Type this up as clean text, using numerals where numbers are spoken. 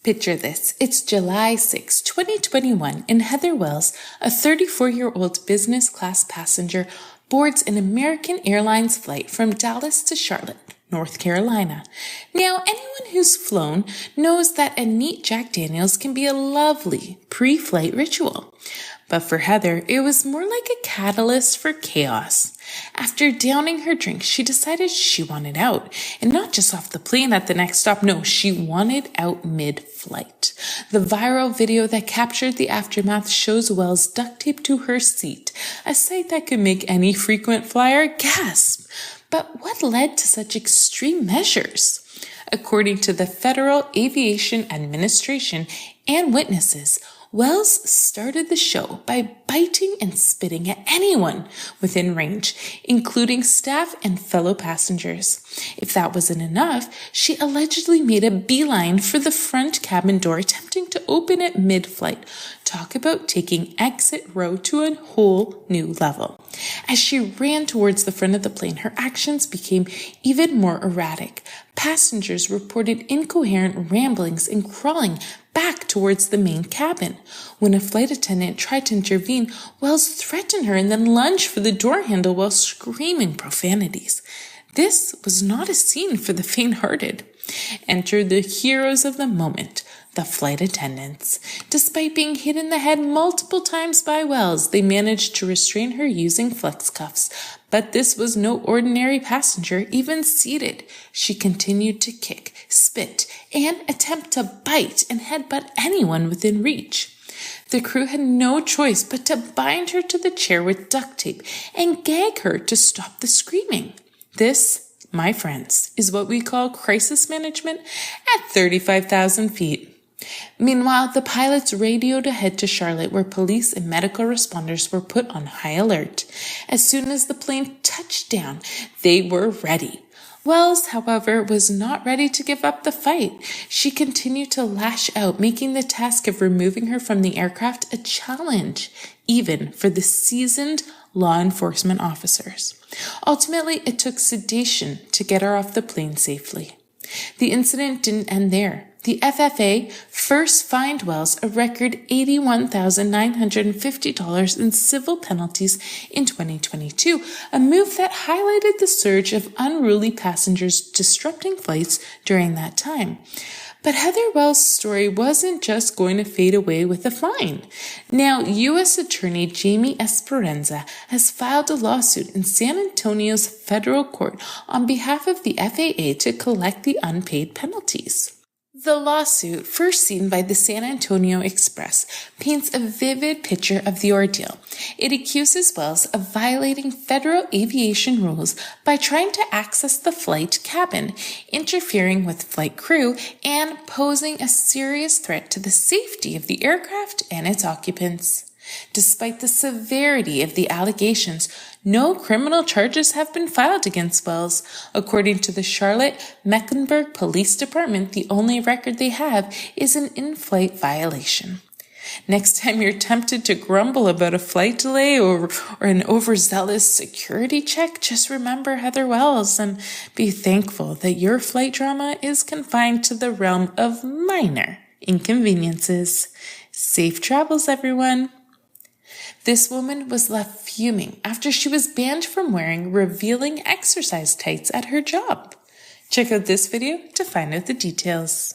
Picture this. It's July 6, 2021, and Heather Wells, a 34-year-old business class passenger, boards an American Airlines flight from Dallas to Charlotte, North Carolina. Now, anyone who's flown knows that a neat Jack Daniels can be a lovely pre-flight ritual. But for Heather, it was more like a catalyst for chaos. After downing her drink, she decided she wanted out, and not just off the plane at the next stop. No, she wanted out mid-flight. The viral video that captured the aftermath shows Wells duct taped to her seat, a sight that could make any frequent flyer gasp. But what led to such extreme measures? According to the Federal Aviation Administration and witnesses, Wells started the show by biting and spitting at anyone within range, including staff and fellow passengers. If that wasn't enough, she allegedly made a beeline for the front cabin door, attempting to open it mid-flight. Talk about taking exit row to a whole new level. As she ran towards the front of the plane, her actions became even more erratic. Passengers reported incoherent ramblings and crawling back towards the main cabin. When a flight attendant tried to intervene, Wells threatened her and then lunged for the door handle while screaming profanities. This was not a scene for the faint-hearted. Enter the heroes of the moment, the flight attendants. Despite being hit in the head multiple times by Wells, they managed to restrain her using flex cuffs. But this was no ordinary passenger, even seated. She continued to kick, spit, and attempt to bite and headbutt anyone within reach. The crew had no choice but to bind her to the chair with duct tape and gag her to stop the screaming. This, my friends, is what we call crisis management at 35,000 feet. Meanwhile, the pilots radioed ahead to Charlotte, where police and medical responders were put on high alert. As soon as the plane touched down, they were ready. Wells, however, was not ready to give up the fight. She continued to lash out, making the task of removing her from the aircraft a challenge, even for the seasoned law enforcement officers. Ultimately, it took sedation to get her off the plane safely. The incident didn't end there. The FFA first fined Wells a record $81,950 in civil penalties in 2022, a move that highlighted the surge of unruly passengers disrupting flights during that time. But Heather Wells' story wasn't just going to fade away with a fine. Now, U.S. Attorney Jamie Esperanza has filed a lawsuit in San Antonio's federal court on behalf of the FAA to collect the unpaid penalties. The lawsuit, first seen by the San Antonio Express, paints a vivid picture of the ordeal. It accuses Wells of violating federal aviation rules by trying to access the flight cabin, interfering with flight crew, and posing a serious threat to the safety of the aircraft and its occupants. Despite the severity of the allegations, no criminal charges have been filed against Wells. According to the Charlotte-Mecklenburg Police Department, the only record they have is an in-flight violation. Next time you're tempted to grumble about a flight delay or an overzealous security check, just remember Heather Wells and be thankful that your flight drama is confined to the realm of minor inconveniences. Safe travels, everyone. This woman was left fuming after she was banned from wearing revealing exercise tights at her job. Check out this video to find out the details.